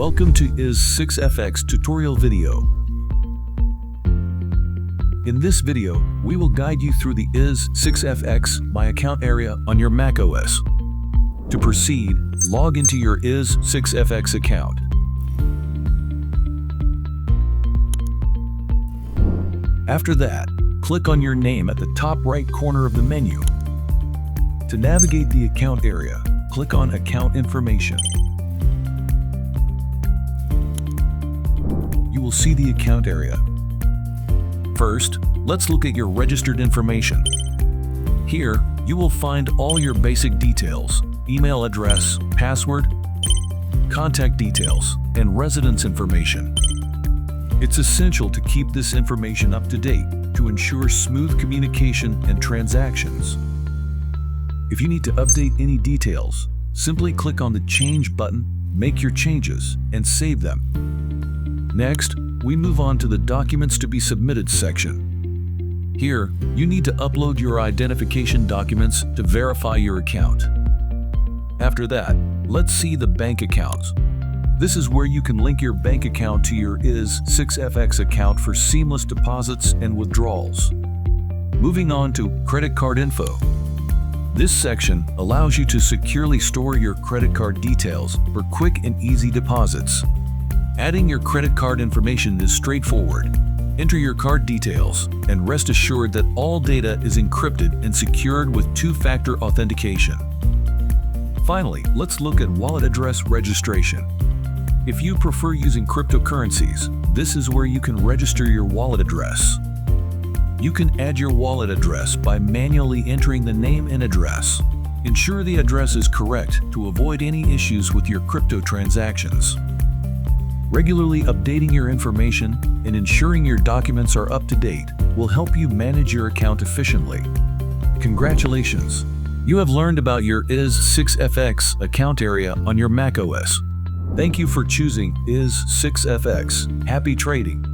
Welcome to IS6FX tutorial video. In this video, we will guide you through the IS6FX My Account Area on your macOS. To proceed, log into your IS6FX account. After that, click on your name at the top right corner of the menu. To navigate the account area, click on Account Information. You will see the account area. First, let's look at your registered information. Here, you will find all your basic details: email address, password, contact details, and residence information. It's essential to keep this information up to date to ensure smooth communication and transactions. If you need to update any details, simply click on the Change button, make your changes, and save them. Next, we move on to the Documents to be Submitted section. Here, you need to upload your identification documents to verify your account. After that, let's see the bank accounts. This is where you can link your bank account to your IS6FX account for seamless deposits and withdrawals. Moving on to Credit Card Info. This section allows you to securely store your credit card details for quick and easy deposits. Adding your credit card information is straightforward. Enter your card details and rest assured that all data is encrypted and secured with two-factor authentication. Finally, let's look at wallet address registration. If you prefer using cryptocurrencies, this is where you can register your wallet address. You can add your wallet address by manually entering the name and address. Ensure the address is correct to avoid any issues with your crypto transactions. Regularly updating your information and ensuring your documents are up to date will help you manage your account efficiently. Congratulations! You have learned about your IS6FX account area on your macOS. Thank you for choosing IS6FX. Happy trading!